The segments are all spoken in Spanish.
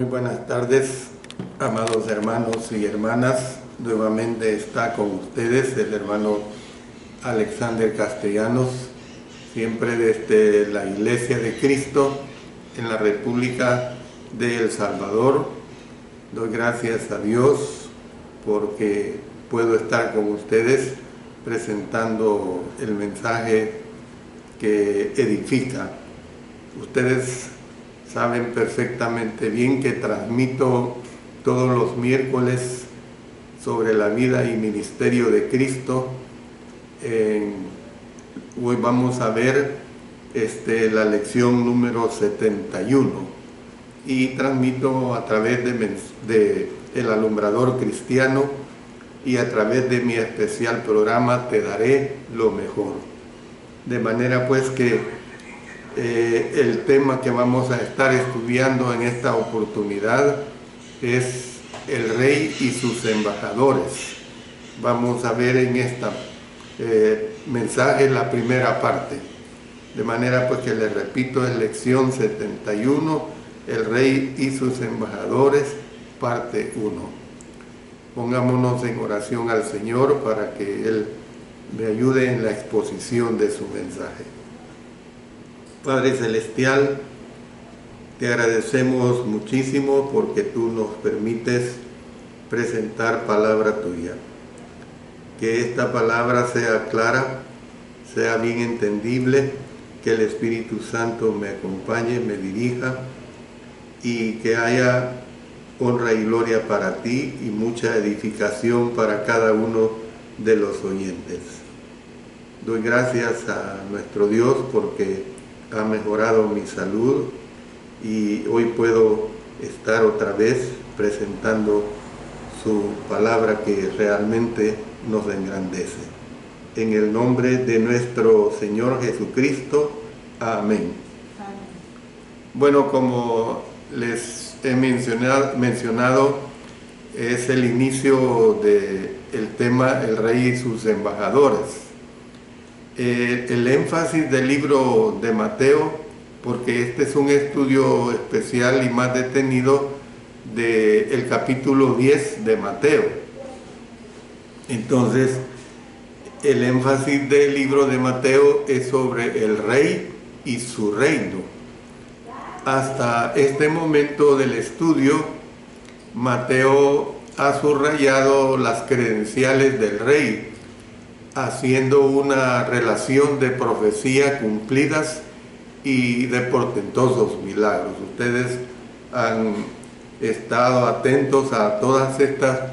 Muy buenas tardes, amados hermanos y hermanas. Nuevamente está con ustedes el hermano Alexander Castellanos, siempre desde la Iglesia de Cristo en la República de El Salvador. Doy gracias a Dios porque puedo estar con ustedes presentando el mensaje que edifica. Ustedes saben perfectamente bien que transmito todos los miércoles sobre la vida y ministerio de Cristo. Hoy vamos a ver la lección número 71 y transmito a través de El Alumbrador Cristiano y a través de mi especial programa Te Daré lo Mejor. De manera pues que el tema que vamos a estar estudiando en esta oportunidad es el rey y sus embajadores. Vamos a ver en esta mensaje la primera parte. De manera pues que les repito, es lección 71, el rey y sus embajadores, parte 1. Pongámonos en oración al Señor para que Él me ayude en la exposición de su mensaje. Padre Celestial, te agradecemos muchísimo porque tú nos permites presentar palabra tuya. Que esta palabra sea clara, sea bien entendible, que el Espíritu Santo me acompañe, me dirija y que haya honra y gloria para ti y mucha edificación para cada uno de los oyentes. Doy gracias a nuestro Dios porque ha mejorado mi salud y hoy puedo estar otra vez presentando su palabra que realmente nos engrandece. En el nombre de nuestro Señor Jesucristo. Amén. Bueno, como les he mencionado, es el inicio del tema El Rey y sus embajadores. El énfasis del libro de Mateo, porque este es un estudio especial y más detenido del capítulo 10 de Mateo. Entonces, el énfasis del libro de Mateo es sobre el rey y su reino. Hasta este momento del estudio, Mateo ha subrayado las credenciales del rey, haciendo una relación de profecía cumplidas y de portentosos milagros. Ustedes han estado atentos a todas estas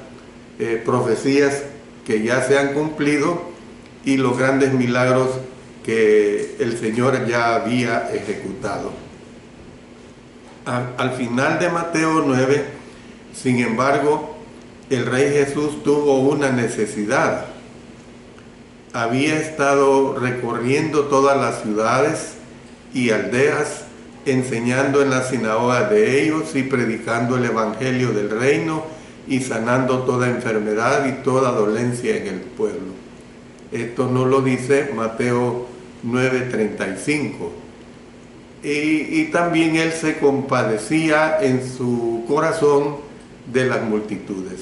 profecías que ya se han cumplido y los grandes milagros que el Señor ya había ejecutado. Al final de Mateo 9, sin embargo, el Rey Jesús tuvo una necesidad. Había estado recorriendo todas las ciudades y aldeas, enseñando en las sinagogas de ellos y predicando el evangelio del reino y sanando toda enfermedad y toda dolencia en el pueblo. Esto nos lo dice Mateo 9:35. Y también él se compadecía en su corazón de las multitudes.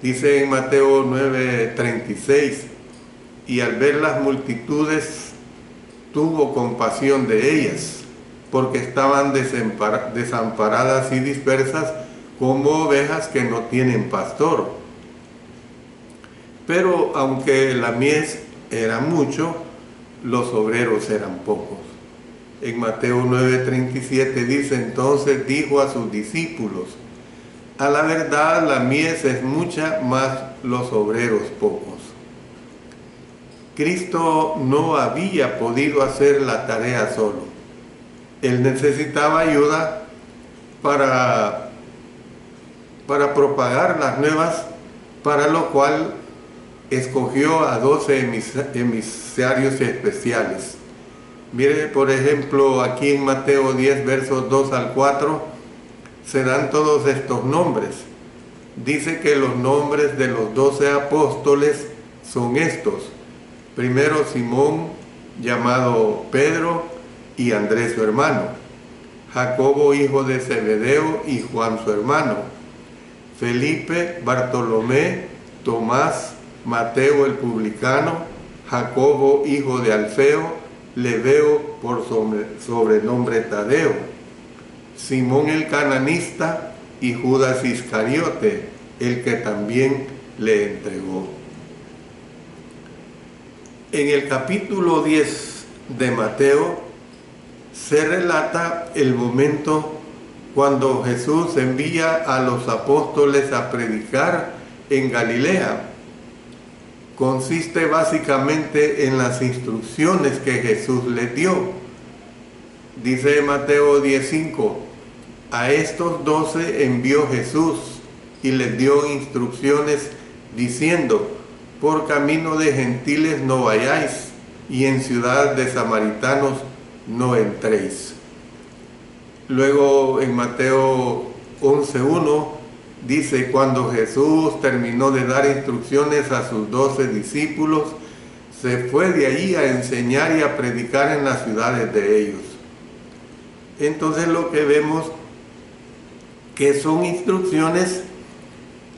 Dice en Mateo 9:36, y al ver las multitudes tuvo compasión de ellas, porque estaban desamparadas y dispersas como ovejas que no tienen pastor. Pero aunque la mies era mucho, los obreros eran pocos. En Mateo 9:37 dice, entonces dijo a sus discípulos, a la verdad la mies es mucha, mas los obreros pocos. Cristo no había podido hacer la tarea solo. Él necesitaba ayuda para propagar las nuevas, para lo cual escogió a 12 emisarios especiales. Mire, por ejemplo, aquí en Mateo 10, versos 2 al 4, se dan todos estos nombres. Dice que los nombres de los 12 apóstoles son estos. Primero Simón, llamado Pedro, y Andrés su hermano. Jacobo hijo de Zebedeo y Juan su hermano, Felipe, Bartolomé, Tomás, Mateo el publicano, Jacobo hijo de Alfeo, Lebeo por sobrenombre Tadeo, Simón el cananista y Judas Iscariote, el que también le entregó. En el capítulo 10 de Mateo se relata el momento cuando Jesús envía a los apóstoles a predicar en Galilea. Consiste básicamente en las instrucciones que Jesús les dio. Dice Mateo 10:5, a estos 12 envió Jesús y les dio instrucciones diciendo, por camino de gentiles no vayáis, y en ciudad de samaritanos no entréis. Luego en Mateo 11:1 dice, cuando Jesús terminó de dar instrucciones a sus 12 discípulos, se fue de allí a enseñar y a predicar en las ciudades de ellos. Entonces lo que vemos que son instrucciones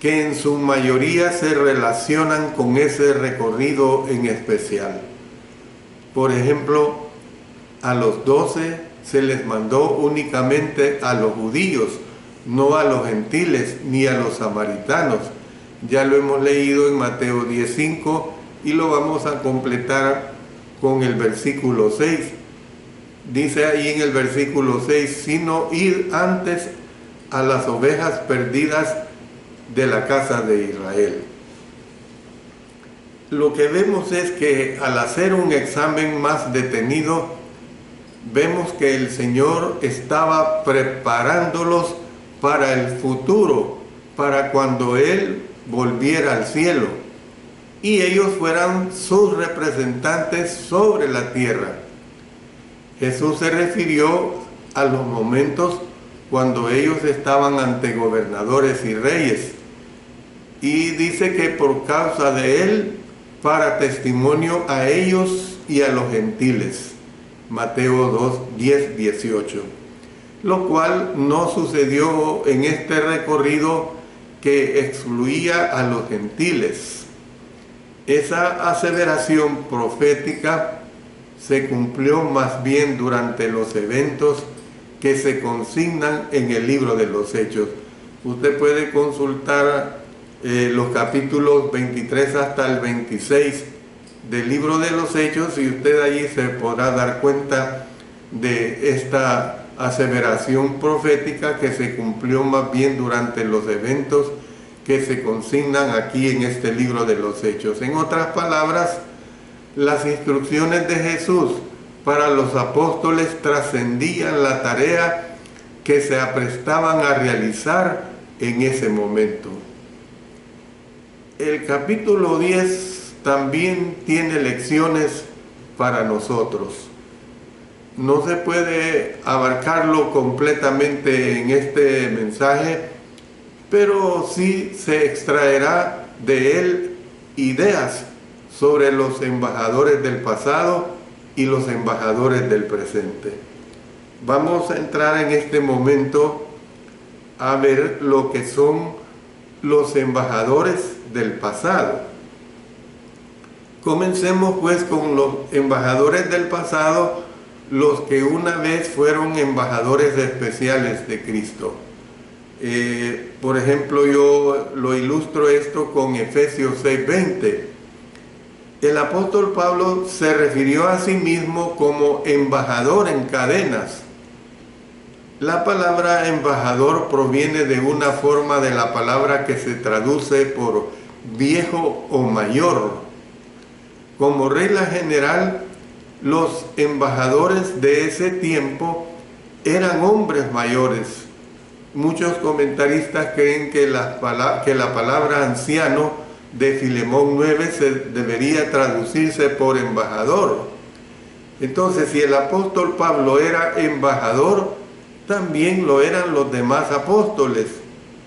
que en su mayoría se relacionan con ese recorrido en especial. Por ejemplo, a los 12 se les mandó únicamente a los judíos, no a los gentiles ni a los samaritanos. Ya lo hemos leído en Mateo 10:5 y lo vamos a completar con el versículo 6. Dice ahí en el versículo 6, sino ir antes a las ovejas perdidas de la casa de Israel. Lo que vemos es que al hacer un examen más detenido, vemos que el Señor estaba preparándolos para el futuro, para cuando Él volviera al cielo y ellos fueran sus representantes sobre la tierra. Jesús se refirió a los momentos cuando ellos estaban ante gobernadores y reyes, y dice que por causa de Él, para testimonio a ellos y a los gentiles. Mateo 2:10-18. Lo cual no sucedió en este recorrido que excluía a los gentiles. Esa aseveración profética se cumplió más bien durante los eventos que se consignan en el libro de los Hechos. Usted puede consultar los capítulos 23 hasta el 26 del libro de los Hechos y usted allí se podrá dar cuenta de esta aseveración profética que se cumplió más bien durante los eventos que se consignan aquí en este libro de los Hechos. En otras palabras, las instrucciones de Jesús para los apóstoles trascendían la tarea que se aprestaban a realizar en ese momento. El capítulo 10 también tiene lecciones para nosotros. No se puede abarcarlo completamente en este mensaje, pero sí se extraerá de él ideas sobre los embajadores del pasado y los embajadores del presente. Vamos a entrar en este momento a ver lo que son los embajadores del pasado. Comencemos pues con los embajadores del pasado, los que una vez fueron embajadores especiales de Cristo. Por ejemplo, yo lo ilustro esto con Efesios 6:20. El apóstol Pablo se refirió a sí mismo como embajador en cadenas. La palabra embajador proviene de una forma de la palabra que se traduce por viejo o mayor. Como regla general, los embajadores de ese tiempo eran hombres mayores. Muchos comentaristas creen que la palabra anciano de Filemón 9 se debería traducirse por embajador. Entonces, si el apóstol Pablo era embajador, también lo eran los demás apóstoles.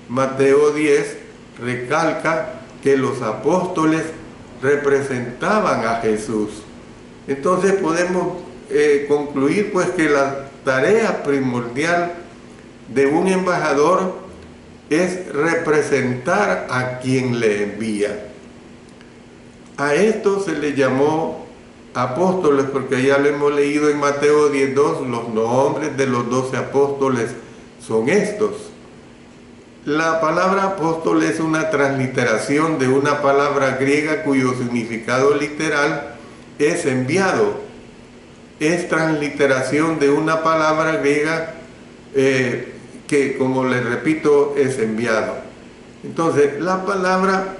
Mateo 10 recalca que los apóstoles representaban a Jesús. Entonces podemos concluir pues que tarea primordial de un embajador es representar a quien le envía. A esto se le llamó apóstoles, porque ya lo hemos leído en Mateo 10:2, los nombres de los 12 apóstoles son estos. La palabra apóstol es una transliteración de una palabra griega cuyo significado literal es enviado. Es transliteración de una palabra griega que, como les repito, es enviado. Entonces, la palabra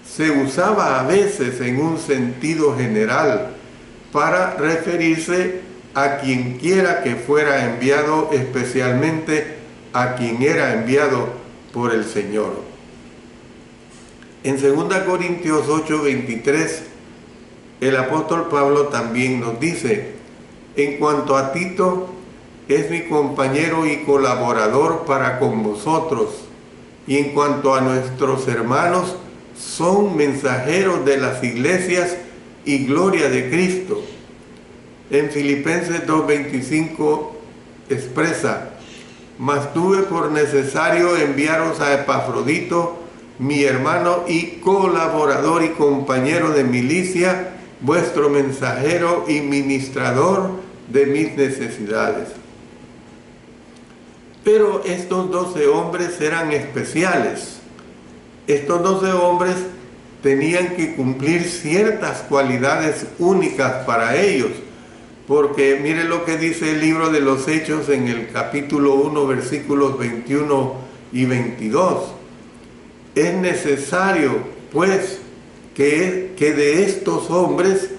se usaba a veces en un sentido general para referirse a quien quiera que fuera enviado, especialmente a quien era enviado por el Señor. En 2 Corintios 8:23, el apóstol Pablo también nos dice: en cuanto a Tito, es mi compañero y colaborador para con vosotros, y en cuanto a nuestros hermanos, son mensajeros de las iglesias y gloria de Cristo. En Filipenses 2:25 expresa: mas tuve por necesario enviaros a Epafrodito, mi hermano y colaborador y compañero de milicia, vuestro mensajero y ministrador de mis necesidades. Pero estos 12 hombres eran especiales. Estos 12 hombres tenían que cumplir ciertas cualidades únicas para ellos, porque mire lo que dice el libro de los Hechos en el capítulo 1, versículos 21 y 22. Es necesario, pues, que de estos hombres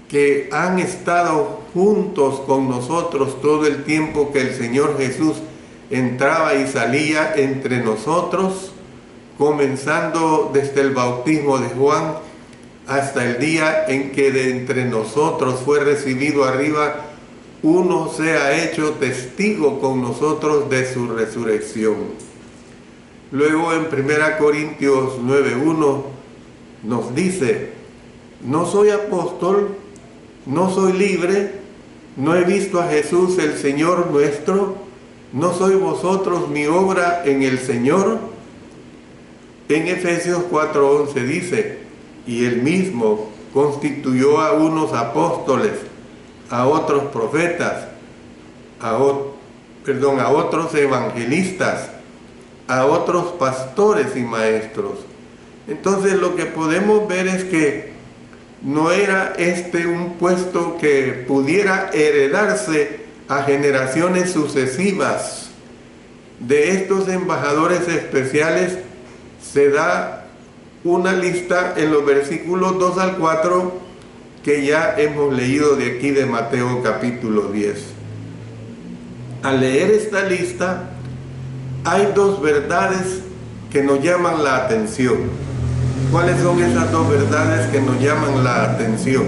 que han estado juntos con nosotros todo el tiempo que el Señor Jesús entraba y salía entre nosotros, comenzando desde el bautismo de Juan hasta el día en que de entre nosotros fue recibido arriba, uno sea hecho testigo con nosotros de su resurrección. Luego en 1 Corintios 9:1 nos dice: no soy apóstol, no soy libre, no he visto a Jesús el Señor nuestro, no sois vosotros mi obra en el Señor. En Efesios 4:11 dice: y él mismo constituyó a unos apóstoles, a otros profetas, a otros evangelistas, a otros pastores y maestros. Entonces lo que podemos ver es que no era un puesto que pudiera heredarse a generaciones sucesivas. De estos embajadores especiales se da una lista en los versículos 2 al 4 que ya hemos leído de aquí de Mateo capítulo 10. Al leer esta lista hay dos verdades que nos llaman la atención. ¿Cuáles son esas dos verdades que nos llaman la atención?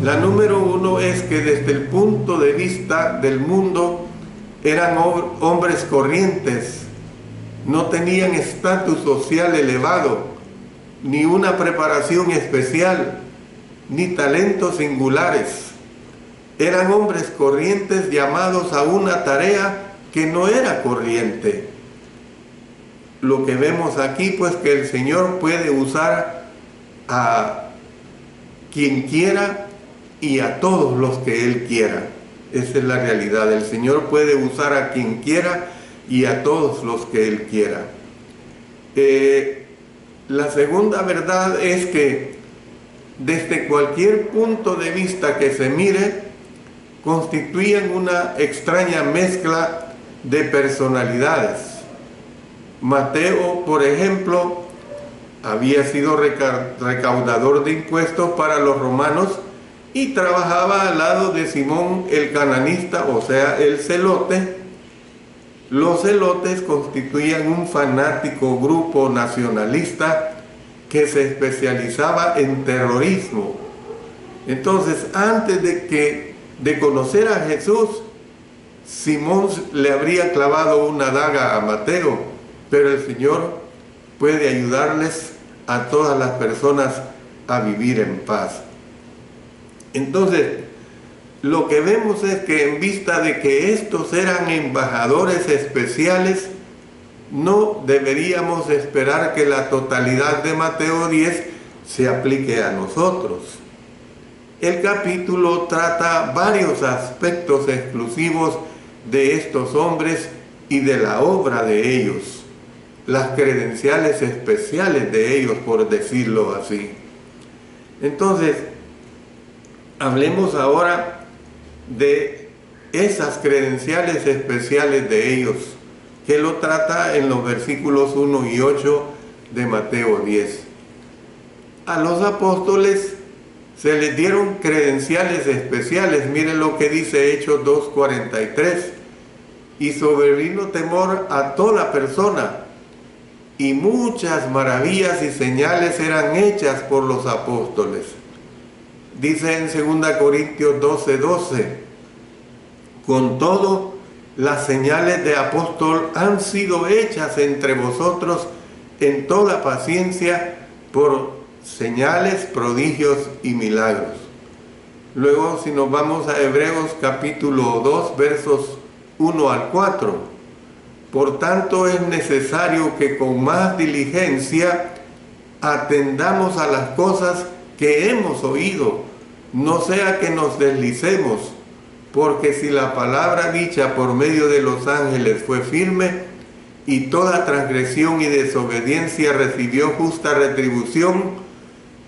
La número uno es que desde el punto de vista del mundo eran hombres corrientes, no tenían estatus social elevado, ni una preparación especial, ni talentos singulares. Eran hombres corrientes llamados a una tarea que no era corriente. Lo que vemos aquí, pues, que el Señor puede usar a quien quiera y a todos los que Él quiera. Esa es la realidad. El Señor puede usar a quien quiera y a todos los que Él quiera. La segunda verdad es que desde cualquier punto de vista que se mire, constituían una extraña mezcla de personalidades. Mateo, por ejemplo, había sido recaudador de impuestos para los romanos y trabajaba al lado de Simón el cananista, o sea, el celote. Los celotes constituían un fanático grupo nacionalista que se especializaba en terrorismo. Entonces, antes de conocer a Jesús, Simón le habría clavado una daga a Mateo, pero el Señor puede ayudarles a todas las personas a vivir en paz. Entonces, lo que vemos es que en vista de que estos eran embajadores especiales, no deberíamos esperar que la totalidad de Mateo 10 se aplique a nosotros. El capítulo trata varios aspectos exclusivos de estos hombres y de la obra de ellos, las credenciales especiales de ellos, por decirlo así. Entonces, hablemos ahora de esas credenciales especiales de ellos, que lo trata en los versículos 1 y 8 de Mateo 10. A los apóstoles se les dieron credenciales especiales. Miren lo que dice Hechos 2:43. Y sobrevino temor a toda persona, y muchas maravillas y señales eran hechas por los apóstoles. Dice en 2 Corintios 12:12, con todo, las señales de apóstol han sido hechas entre vosotros en toda paciencia por señales, prodigios y milagros. Luego, si nos vamos a Hebreos capítulo 2, versos 1 al 4, por tanto es necesario que con más diligencia atendamos a las cosas que hemos oído, no sea que nos deslicemos, porque si la palabra dicha por medio de los ángeles fue firme, y toda transgresión y desobediencia recibió justa retribución,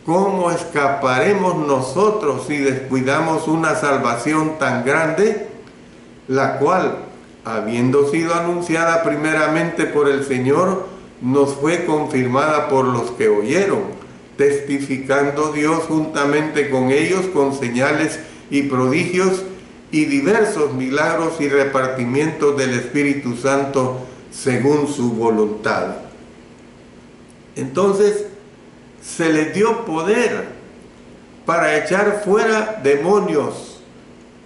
¿cómo escaparemos nosotros si descuidamos una salvación tan grande, la cual, habiendo sido anunciada primeramente por el Señor, nos fue confirmada por los que oyeron, testificando Dios juntamente con ellos con señales y prodigios y diversos milagros y repartimientos del Espíritu Santo según su voluntad? Entonces, se les dio poder para echar fuera demonios,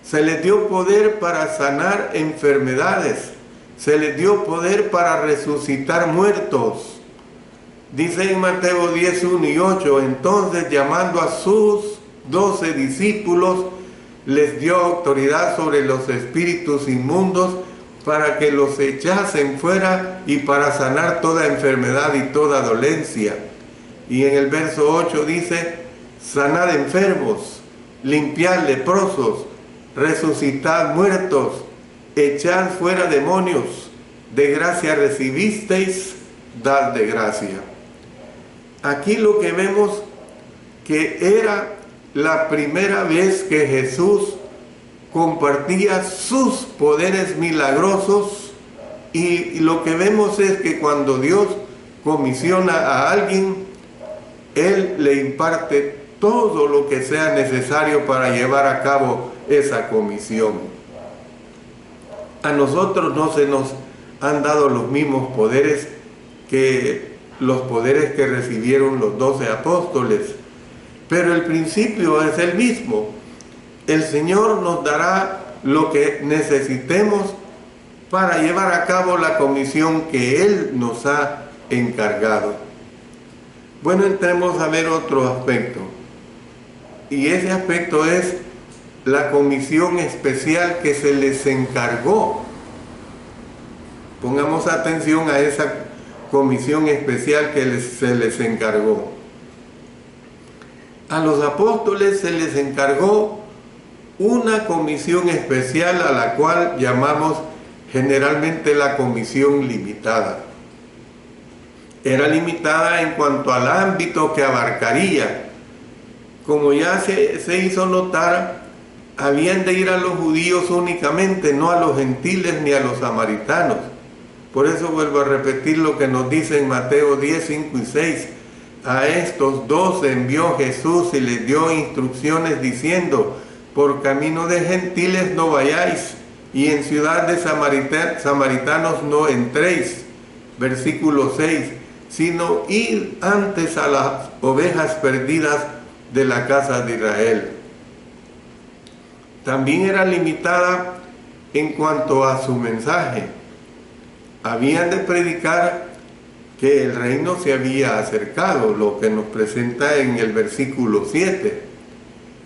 se les dio poder para sanar enfermedades, se les dio poder para resucitar muertos. Dice en Mateo 10, 1 y 8, entonces llamando a sus 12 discípulos, les dio autoridad sobre los espíritus inmundos para que los echasen fuera y para sanar toda enfermedad y toda dolencia. Y en el verso 8 dice, sanad enfermos, limpiad leprosos, resucitad muertos, echad fuera demonios, de gracia recibisteis, dad de gracia. Aquí lo que vemos que era la primera vez que Jesús compartía sus poderes milagrosos, y lo que vemos es que cuando Dios comisiona a alguien, Él le imparte todo lo que sea necesario para llevar a cabo esa comisión. A nosotros no se nos han dado los mismos poderes que los poderes que recibieron los 12 apóstoles, pero el principio es el mismo. El Señor nos dará lo que necesitemos para llevar a cabo la comisión que Él nos ha encargado. Bueno, entremos a ver otro aspecto, y ese aspecto es la comisión especial que se les encargó. Pongamos atención a esa comisión especial que se les encargó. A los apóstoles se les encargó una comisión especial a la cual llamamos generalmente la comisión limitada. Era limitada en cuanto al ámbito que abarcaría. Como ya se hizo notar, habían de ir a los judíos únicamente, no a los gentiles ni a los samaritanos. Por eso vuelvo a repetir lo que nos dice en Mateo 10, 5 y 6. A estos 12 envió Jesús y les dio instrucciones diciendo, por camino de gentiles no vayáis, y en ciudad de samaritanos no entréis. Versículo 6, sino id antes a las ovejas perdidas de la casa de Israel. También era limitada en cuanto a su mensaje. Habían de predicar que el reino se había acercado, lo que nos presenta en el versículo 7.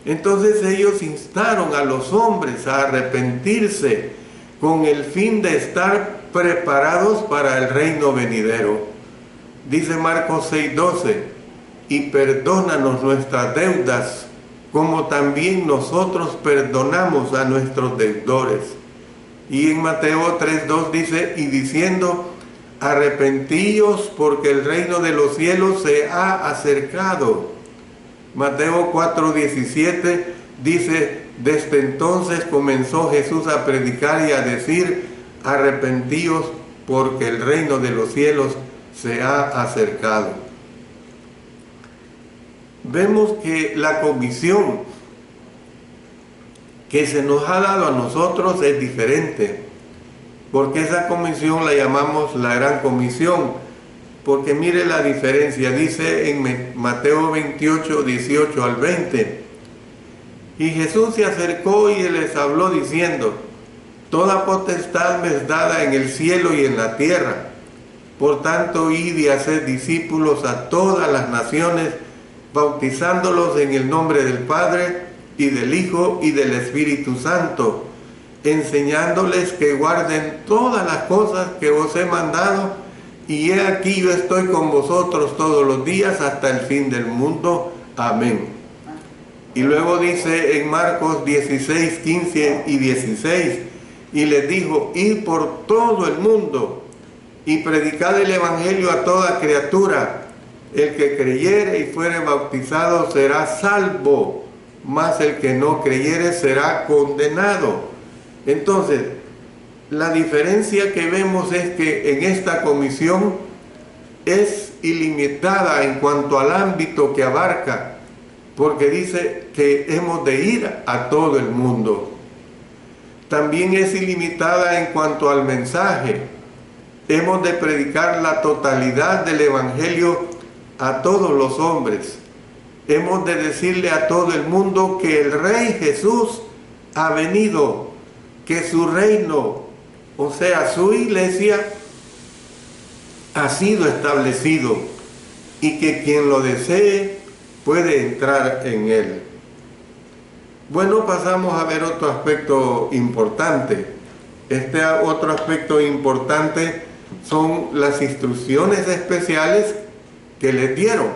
Entonces ellos instaron a los hombres a arrepentirse con el fin de estar preparados para el reino venidero. Dice Marcos 6:12, y perdónanos nuestras deudas, como también nosotros perdonamos a nuestros deudores. Y en Mateo 3:2 dice, y diciendo, arrepentíos porque el reino de los cielos se ha acercado. Mateo 4:17 dice, desde entonces comenzó Jesús a predicar y a decir, arrepentíos porque el reino de los cielos se ha acercado. Vemos que la comisión que se nos ha dado a nosotros es diferente, porque esa comisión la llamamos la gran comisión, porque mire la diferencia, dice en Mateo 28, 18 al 20, y Jesús se acercó y les habló diciendo, toda potestad me es dada en el cielo y en la tierra, por tanto id y haced discípulos a todas las naciones, bautizándolos en el nombre del Padre, y del Hijo, y del Espíritu Santo, enseñándoles que guarden todas las cosas que os he mandado, y he aquí yo estoy con vosotros todos los días hasta el fin del mundo. Amén. Y luego dice en Marcos 16, 15 y 16, y les dijo, id por todo el mundo, y predicad el Evangelio a toda criatura. El que creyere y fuere bautizado será salvo, mas el que no creyere será condenado. Entonces, la diferencia que vemos es que en esta comisión es ilimitada en cuanto al ámbito que abarca, porque dice que hemos de ir a todo el mundo. También es ilimitada en cuanto al mensaje. Hemos de predicar la totalidad del Evangelio a todos los hombres. Hemos de decirle a todo el mundo que el Rey Jesús ha venido, que su reino, o sea, su iglesia, ha sido establecido y que quien lo desee puede entrar en él. Bueno, pasamos a ver otro aspecto importante. Este otro aspecto importante son las instrucciones especiales que les dieron,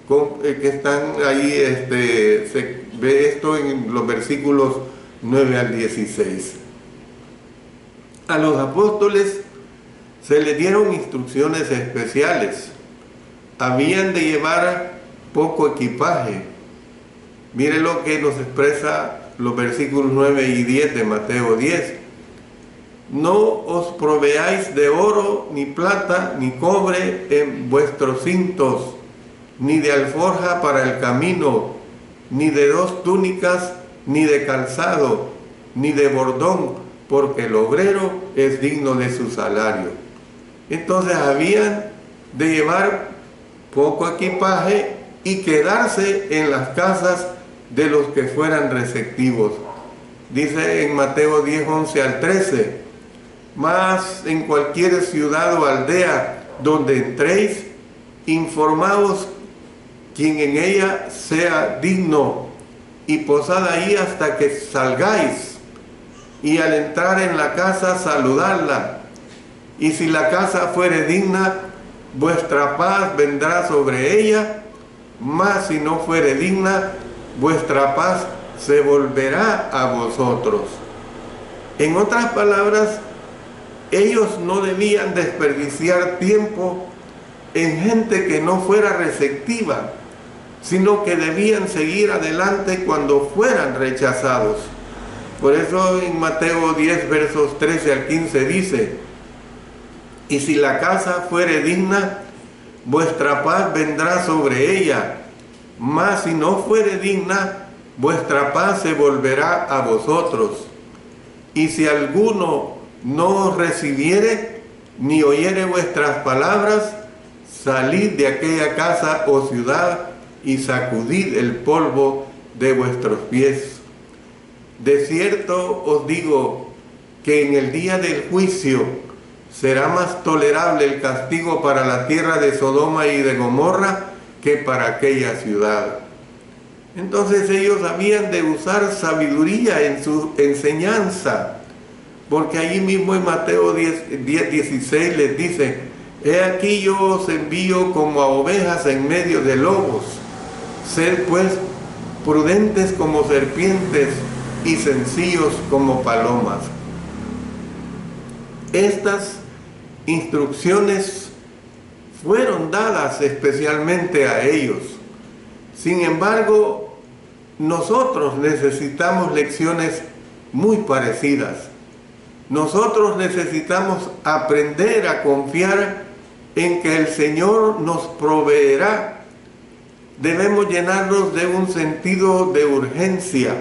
que están ahí, se ve esto en los versículos 9 al 16. A los apóstoles se les dieron instrucciones especiales. Habían de llevar poco equipaje. Mire lo que nos expresa los versículos 9 y 10 de Mateo 10. No os proveáis de oro, ni plata, ni cobre en vuestros cintos, ni de alforja para el camino, ni de 2 túnicas, ni de calzado, ni de bordón, porque el obrero es digno de su salario. Entonces habían de llevar poco equipaje y quedarse en las casas de los que fueran receptivos. Dice en Mateo 10, 11 al 13, mas en cualquier ciudad o aldea donde entréis, informaos quien en ella sea digno, y posad ahí hasta que salgáis, y al entrar en la casa saludadla, y si la casa fuere digna, vuestra paz vendrá sobre ella, mas si no fuere digna, vuestra paz se volverá a vosotros. En otras palabras, ellos no debían desperdiciar tiempo en gente que no fuera receptiva, sino que debían seguir adelante cuando fueran rechazados. Por eso en Mateo 10, versos 13 al 15 dice, y si la casa fuere digna, vuestra paz vendrá sobre ella, mas si no fuere digna, vuestra paz se volverá a vosotros. Y si alguno no os recibiere, ni oyere vuestras palabras, salid de aquella casa o ciudad y sacudid el polvo de vuestros pies. De cierto os digo que en el día del juicio será más tolerable el castigo para la tierra de Sodoma y de Gomorra que para aquella ciudad. Entonces ellos habían de usar sabiduría en su enseñanza, porque allí mismo en Mateo 10:16 les dice: he aquí yo os envío como a ovejas en medio de lobos. Sed pues prudentes como serpientes y sencillos como palomas. Estas instrucciones fueron dadas especialmente a ellos. Sin embargo, nosotros necesitamos lecciones muy parecidas. Nosotros necesitamos aprender a confiar en que el Señor nos proveerá. Debemos llenarnos de un sentido de urgencia.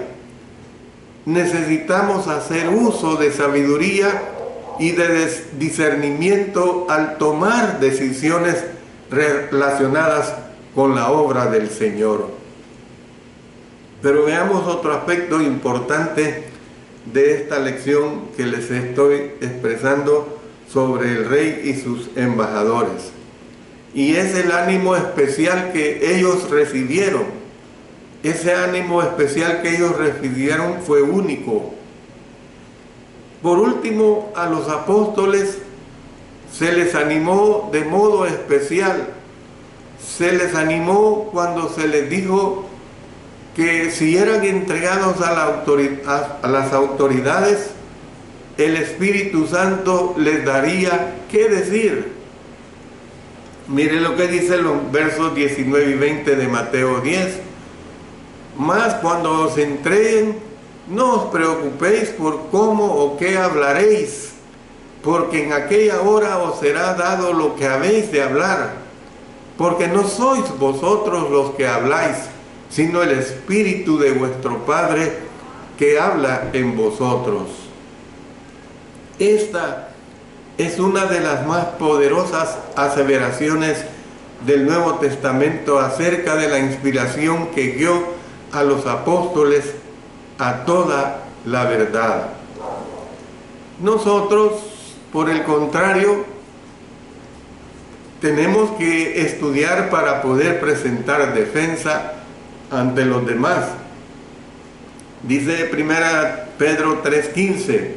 Necesitamos hacer uso de sabiduría y de discernimiento al tomar decisiones relacionadas con la obra del Señor. Pero veamos otro aspecto importante de esta lección que les estoy expresando sobre el rey y sus embajadores. Y es el ánimo especial que ellos recibieron. Ese ánimo especial que ellos recibieron fue único. Por último, a los apóstoles se les animó de modo especial. Se les animó cuando se les dijo que si eran entregados a las autoridades, el Espíritu Santo les daría qué decir. Mire lo que dice los versos 19 y 20 de Mateo 10. Mas cuando os entreguen, no os preocupéis por cómo o qué hablaréis, porque en aquella hora os será dado lo que habéis de hablar, porque no sois vosotros los que habláis, sino el Espíritu de vuestro Padre que habla en vosotros. Esta es una de las más poderosas aseveraciones del Nuevo Testamento acerca de la inspiración que guió a los apóstoles a toda la verdad. Nosotros, por el contrario, tenemos que estudiar para poder presentar defensa ante los demás. Dice 1 Pedro 3:15: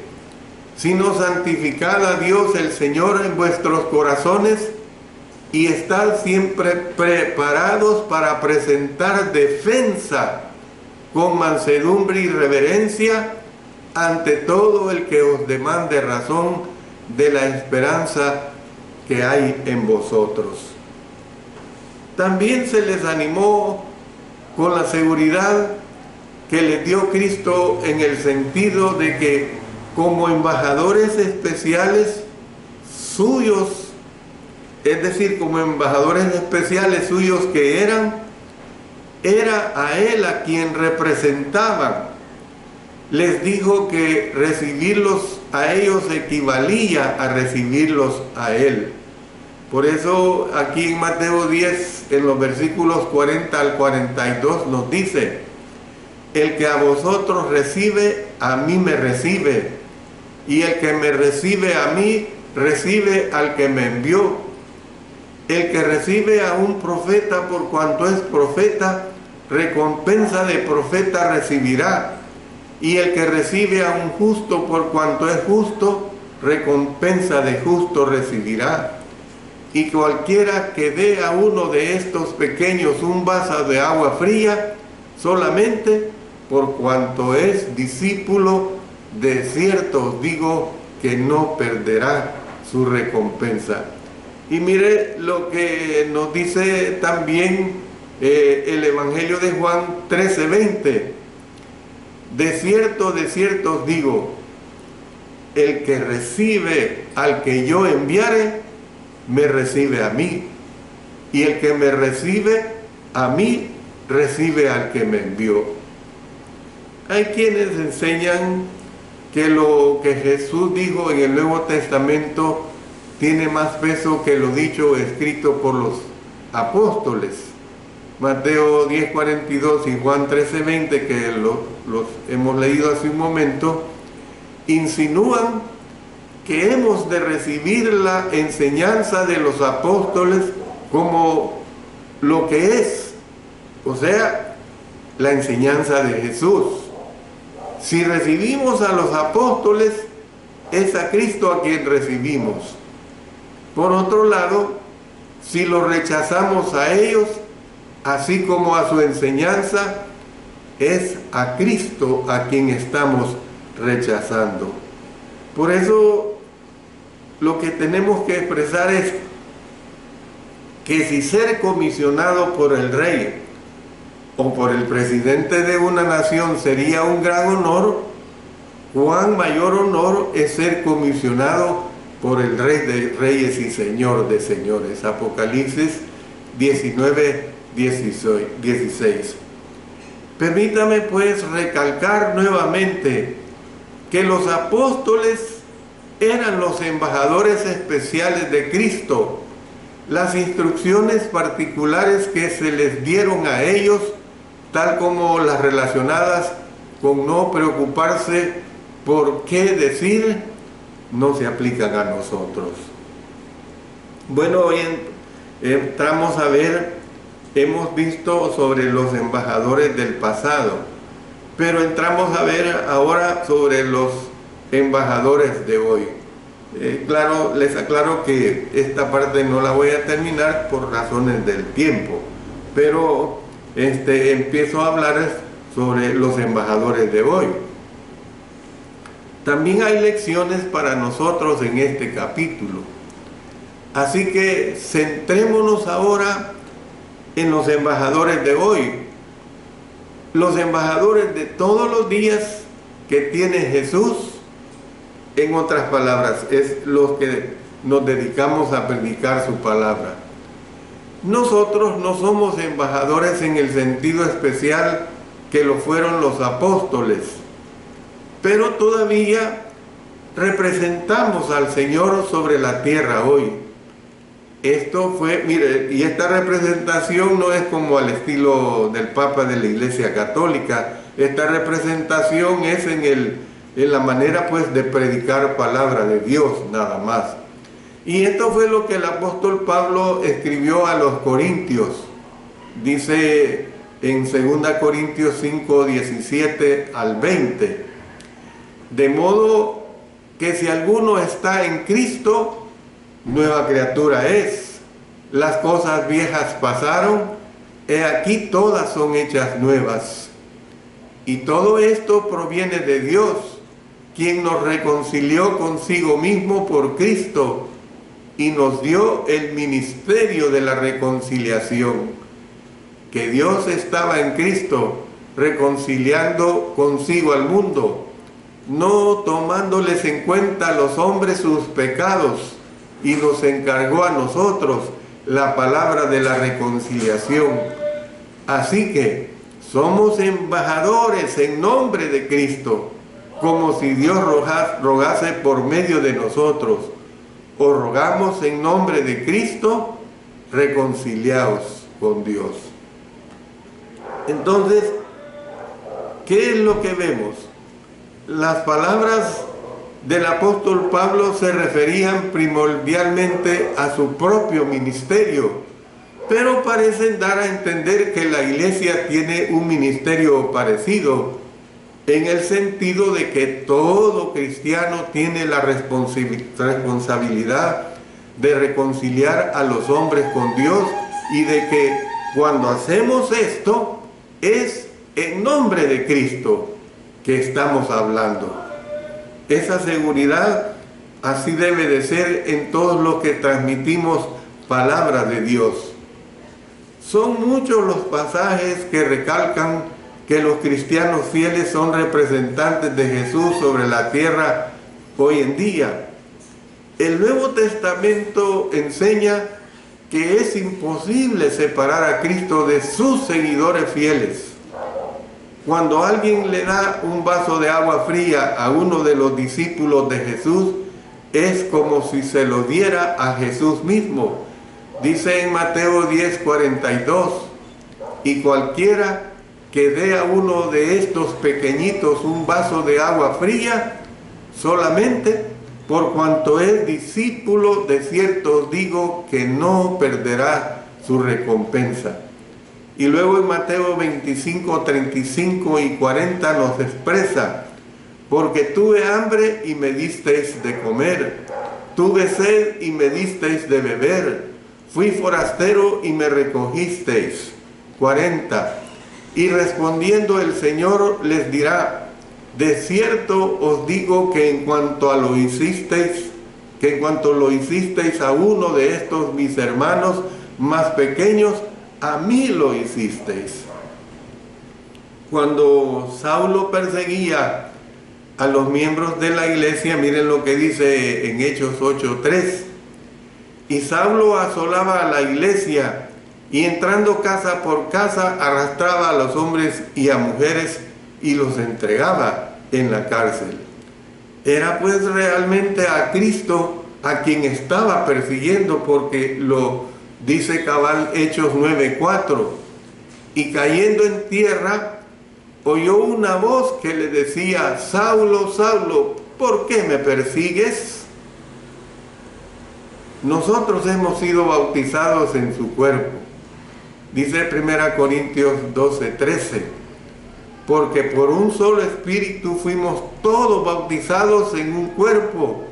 sino santificad a Dios el Señor en vuestros corazones y estad siempre preparados para presentar defensa con mansedumbre y reverencia ante todo el que os demande razón de la esperanza que hay en vosotros. También se les animó con la seguridad que les dio Cristo, en el sentido de que como embajadores especiales suyos, es decir, como embajadores especiales suyos que era a Él a quien representaban. Les dijo que recibirlos a ellos equivalía a recibirlos a Él. Por eso aquí en Mateo 10, en los versículos 40 al 42 nos dice: el que a vosotros recibe, a mí me recibe, y el que me recibe a mí, recibe al que me envió. El que recibe a un profeta por cuanto es profeta, recompensa de profeta recibirá. Y el que recibe a un justo por cuanto es justo, recompensa de justo recibirá. Y cualquiera que dé a uno de estos pequeños un vaso de agua fría, solamente por cuanto es discípulo, de cierto os digo que no perderá su recompensa. Y mire lo que nos dice también el Evangelio de Juan 13:20. De cierto os digo, el que recibe al que yo enviare, me recibe a mí, y el que me recibe a mí, recibe al que me envió. Hay quienes enseñan que lo que Jesús dijo en el Nuevo Testamento tiene más peso que lo dicho escrito por los apóstoles. Mateo 10:42 y Juan 13:20, que los hemos leído hace un momento, insinúan que hemos de recibir la enseñanza de los apóstoles como lo que es, o sea, la enseñanza de Jesús. Si recibimos a los apóstoles, es a Cristo a quien recibimos. Por otro lado, si los rechazamos a ellos, así como a su enseñanza, es a Cristo a quien estamos rechazando. Por eso, lo que tenemos que expresar es que si ser comisionado por el rey o por el presidente de una nación sería un gran honor, cuán mayor honor es ser comisionado por el Rey de Reyes y Señor de Señores. Apocalipsis 19, 16. Permítame pues recalcar nuevamente que los apóstoles eran los embajadores especiales de Cristo. Las instrucciones particulares que se les dieron a ellos, tal como las relacionadas con no preocuparse por qué decir, no se aplican a nosotros. Bueno, hoy entramos a ver, hemos visto sobre los embajadores del pasado, pero entramos a ver ahora sobre los embajadores de hoy. Claro, les aclaro que esta parte no la voy a terminar por razones del tiempo, pero empiezo a hablar sobre los embajadores de hoy. También hay lecciones para nosotros en este capítulo. Así que centrémonos ahora en los embajadores de hoy. Los embajadores de todos los días que tiene Jesús, en otras palabras, es los que nos dedicamos a predicar su palabra. Nosotros no somos embajadores en el sentido especial que lo fueron los apóstoles, pero todavía representamos al Señor sobre la tierra hoy. Esto fue, mire, y esta representación no es como al estilo del Papa de la Iglesia Católica. Esta representación es en la manera pues de predicar palabra de Dios, nada más. Y esto fue lo que el apóstol Pablo escribió a los corintios. Dice en 2 Corintios 5, 17 al 20. De modo que si alguno está en Cristo, nueva criatura es. Las cosas viejas pasaron, he aquí todas son hechas nuevas. Y todo esto proviene de Dios, quien nos reconcilió consigo mismo por Cristo y nos dio el ministerio de la reconciliación. Que Dios estaba en Cristo reconciliando consigo al mundo, no tomándoles en cuenta a los hombres sus pecados, y nos encargó a nosotros la palabra de la reconciliación. Así que somos embajadores en nombre de Cristo, como si Dios rogase por medio de nosotros. Os rogamos en nombre de Cristo, reconciliaos con Dios. Entonces, ¿qué es lo que vemos? Las palabras del apóstol Pablo se referían primordialmente a su propio ministerio, pero parecen dar a entender que la iglesia tiene un ministerio parecido, en el sentido de que todo cristiano tiene la responsabilidad de reconciliar a los hombres con Dios, y de que cuando hacemos esto es en nombre de Cristo que estamos hablando. Esa seguridad así debe de ser en todos los que transmitimos palabra de Dios. Son muchos los pasajes que recalcan que los cristianos fieles son representantes de Jesús sobre la tierra hoy en día. El Nuevo Testamento enseña que es imposible separar a Cristo de sus seguidores fieles. Cuando alguien le da un vaso de agua fría a uno de los discípulos de Jesús, es como si se lo diera a Jesús mismo. Dice en Mateo 10:42, y cualquiera que dé a uno de estos pequeñitos un vaso de agua fría, solamente por cuanto es discípulo, de cierto os digo que no perderá su recompensa. Y luego en Mateo 25, 35 y 40 nos expresa: porque tuve hambre y me disteis de comer, tuve sed y me disteis de beber, fui forastero y me recogisteis. 40. Y respondiendo el Señor les dirá: de cierto os digo que en cuanto lo hicisteis a uno de estos mis hermanos más pequeños, a mí lo hicisteis. Cuando Saulo perseguía a los miembros de la iglesia, miren lo que dice en Hechos 8:3. Y Saulo asolaba a la iglesia, y entrando casa por casa arrastraba a los hombres y a mujeres y los entregaba en la cárcel. Era pues realmente a Cristo a quien estaba persiguiendo, porque lo dice cabal Hechos 9:4. Y cayendo en tierra, oyó una voz que le decía: Saulo, Saulo, ¿por qué me persigues? Nosotros hemos sido bautizados en su cuerpo. Dice 1 Corintios 12:13, porque por un solo espíritu fuimos todos bautizados en un cuerpo,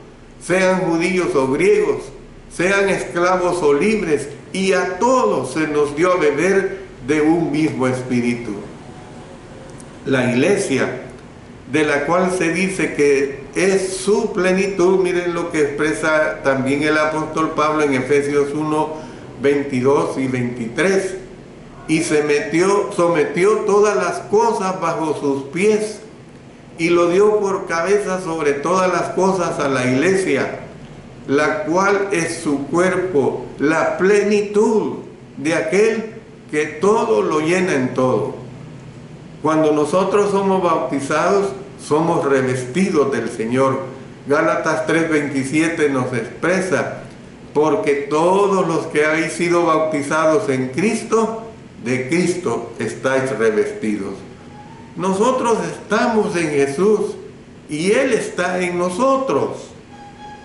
sean judíos o griegos, sean esclavos o libres, y a todos se nos dio a beber de un mismo espíritu. La iglesia, de la cual se dice que es su plenitud, miren lo que expresa también el apóstol Pablo en Efesios 1, 22 y 23. Y sometió todas las cosas bajo sus pies, y lo dio por cabeza sobre todas las cosas a la iglesia, la cual es su cuerpo, la plenitud de aquel que todo lo llena en todo. Cuando nosotros somos bautizados, somos revestidos del Señor. Gálatas 3:27 nos expresa: porque todos los que habéis sido bautizados en Cristo, de Cristo estáis revestidos. Nosotros estamos en Jesús y Él está en nosotros.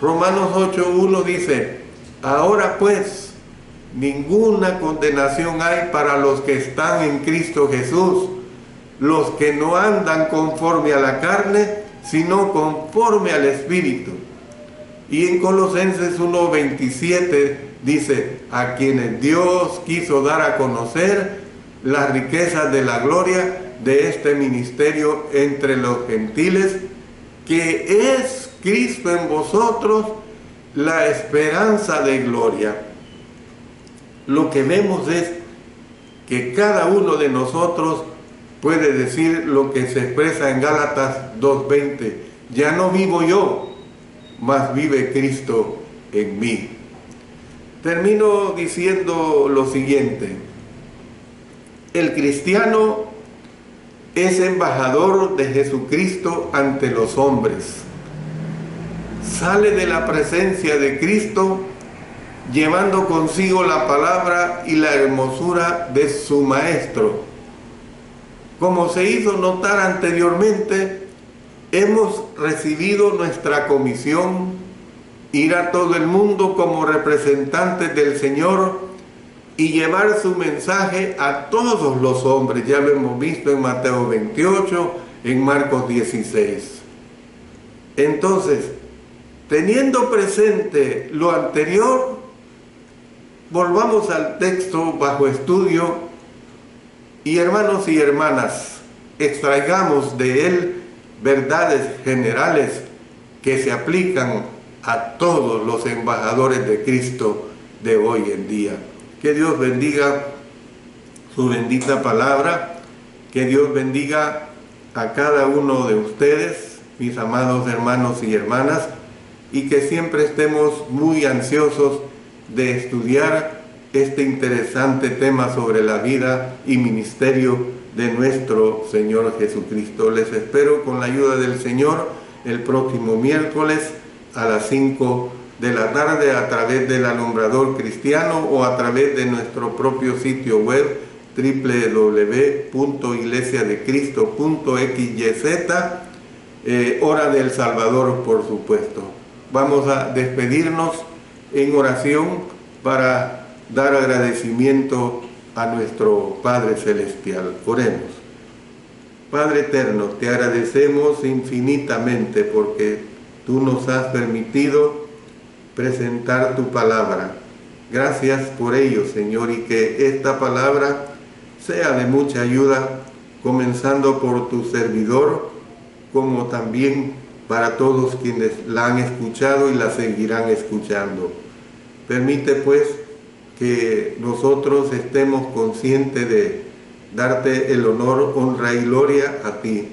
Romanos 8:1 dice: ahora pues, ninguna condenación hay para los que están en Cristo Jesús, los que no andan conforme a la carne, sino conforme al Espíritu. Y en Colosenses 1:27 dice: a quienes Dios quiso dar a conocer las riquezas de la gloria de este ministerio entre los gentiles, que es Cristo en vosotros, la esperanza de gloria. Lo que vemos es que cada uno de nosotros puede decir lo que se expresa en Gálatas 2:20: ya no vivo yo, mas vive Cristo en mí. Termino diciendo lo siguiente: el cristiano es embajador de Jesucristo ante los hombres. Sale de la presencia de Cristo llevando consigo la palabra y la hermosura de su Maestro. Como se hizo notar anteriormente, hemos recibido nuestra comisión: ir a todo el mundo como representantes del Señor y llevar su mensaje a todos los hombres. Ya lo hemos visto en Mateo 28, en Marcos 16. Entonces, teniendo presente lo anterior, volvamos al texto bajo estudio y, hermanos y hermanas, extraigamos de él verdades generales que se aplican a todos los embajadores de Cristo de hoy en día. Que Dios bendiga su bendita palabra, que Dios bendiga a cada uno de ustedes, mis amados hermanos y hermanas, y que siempre estemos muy ansiosos de estudiar este interesante tema sobre la vida y ministerio de nuestro Señor Jesucristo. Les espero con la ayuda del Señor el próximo miércoles a las 5 de la tarde a través del Alumbrador Cristiano o a través de nuestro propio sitio web www.iglesiadecristo.xyz, hora del Salvador, por supuesto. Vamos a despedirnos en oración para dar agradecimiento a nuestro Padre Celestial. Oremos. Padre eterno, te agradecemos infinitamente porque tú nos has permitido presentar tu palabra. Gracias por ello, Señor, y que esta palabra sea de mucha ayuda, comenzando por tu servidor, como también para todos quienes la han escuchado y la seguirán escuchando. Permite pues que nosotros estemos conscientes de darte el honor, honra y gloria a ti,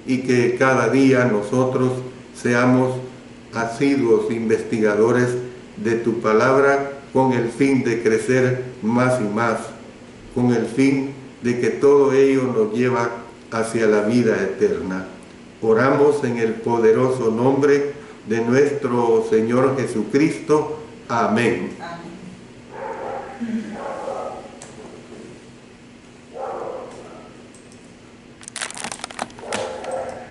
y que cada día nosotros seamos asiduos investigadores de tu palabra con el fin de crecer más y más, con el fin de que todo ello nos lleva hacia la vida eterna. Oramos en el poderoso nombre de nuestro Señor Jesucristo. Amén. Amén.